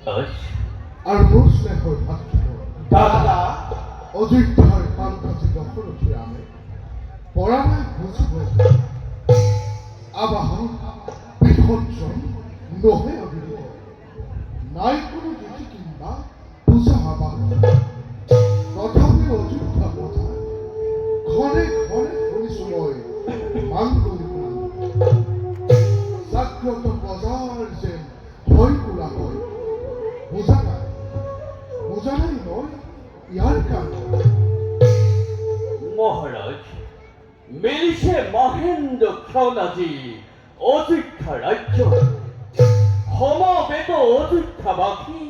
আর মোর স্নেহর ভাতৃ দাদা অযোধ্যার কার কাছে যখন উঠে আমি পরাময় বুঝব আবাহন বিভৎসন নহে অবিরত নাই কোনো কিছু কিংবা পূজা আবাহন তথাপি অযোধ্যা কথা ঘরে ঘরে পরিসময় মাঙ্গলিক জাগ্রত বজার যে ভয় কোলা হয় বোঝা নাই নয় ইয়ার কারণ মহারাজ মিলিছে মহেন্দ্র ক্ষণাজি অযোধ্যা রাজ্য সমবেত অযোধ্যাবাসী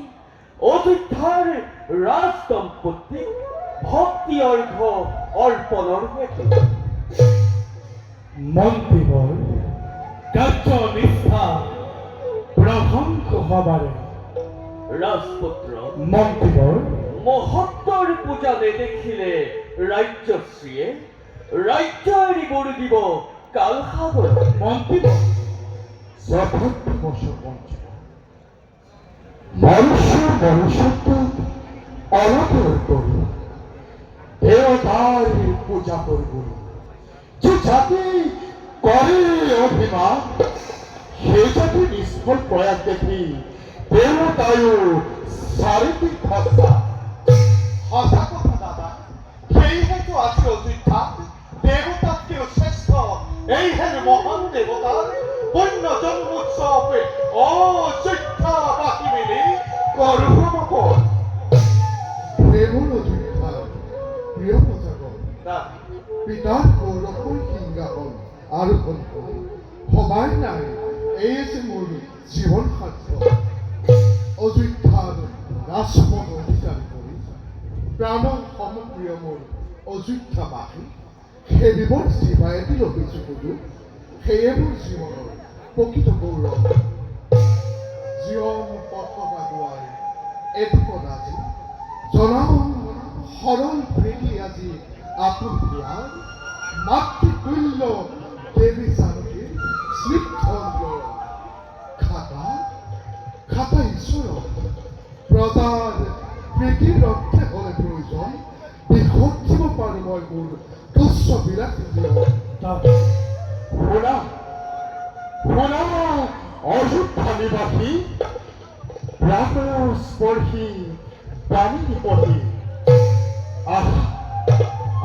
অযোধ্যার রাজ দম্পতি ভক্তি অর্ঘ অর্পণর হেতু মন্ত্রীবর কার্য নিষ্ঠা প্রভঙ্গ হবারে রাজপুত্র মন্ত্রীবর মহত্তর পূজাতে দেখিলে রাজ্যশ্রীয়ে রাজ্যেরই গড়ে দিব কাল সাগর মন্ত্রীবর যথার্থ বর্ষ বঞ্চনা মনুষ্যত্ব অনাদর করি দেবতার পূজা করব যে জাতি করে অভিমান সে জাতি নিষ্ফল প্রয়াস দেখি দেবতায়ু সারিতি খসা হাসা কথা দাদা সেই হেতু আছে অযোধ্যা দেবতাকেও শ্রেষ্ঠ এই হেন মহান দেবতার পুণ্য জন্মোৎসবে অযোধ্যাবাসী মিলে গর্বমকর প্রেমন অযোধ্যার প্রিয় প্রজাগণ পিতার গৌরবই কিংগাপন আৰু কল্পন সবাই নাই এই যে মোৰ জীৱন সাৰ্থ অযোধ্যাৰ ৰাজপথ অধিকাৰ কৰি প্ৰাণৰ সমপ্ৰিয় মোৰ অযোধ্যাবাসী সেইবোৰ জীৱায়েদি লভিছো সুযোগ সেয়ে মোৰ জীৱনৰ প্ৰকৃত গৌৰৱ জীৱন পথ আগুৱাই এদিকত আজি জনাও সৰল প্ৰীতি আজি আপোন বিয়াৰ মাতৃতুল্য দেৱী জানকীৰ স্নিগ্ধ খাতা ঈশ্বৰ প্ৰজাৰ প্ৰীতিৰ অৰ্থে হ'লে প্ৰয়োজন বিষত দিব পাৰোঁ মই মোৰ তুচ্ছ বিলাসী জীৱন শুনা শুনা অযোধ্যা নিবাসী প্রাণস্পর্শী প্রাণী নিপতি আহা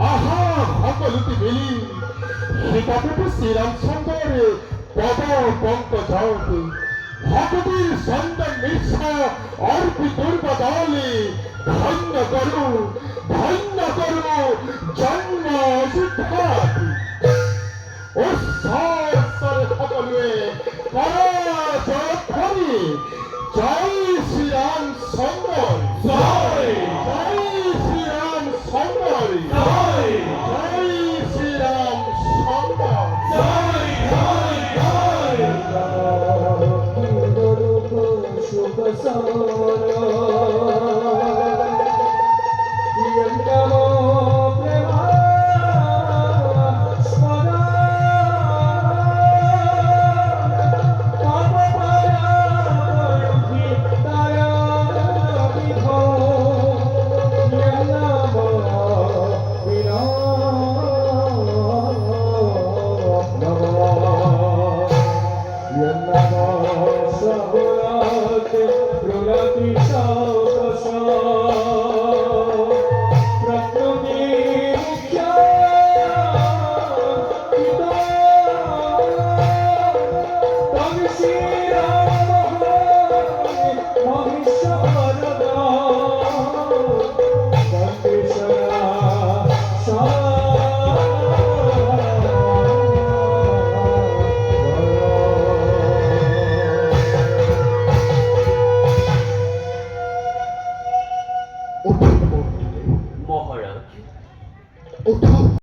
আহা সকলটি মিলি সীতাপতি শ্রীরামচন্দ্রের পদ পঙ্কজতে ভগবীর সন্তান নিঃস্ব অর্পিতর বদলে ধন্য করু জন্ম অযোধ্যাতি উৎসরে সকলে জয় জয় শ্রীরাম সুন্দর জয় জয় শ্রীরাম সুন্দর জয় জয় শ্রীরাম সুন্দর জয় জয় জয় শুভ মহারাজ ওঠা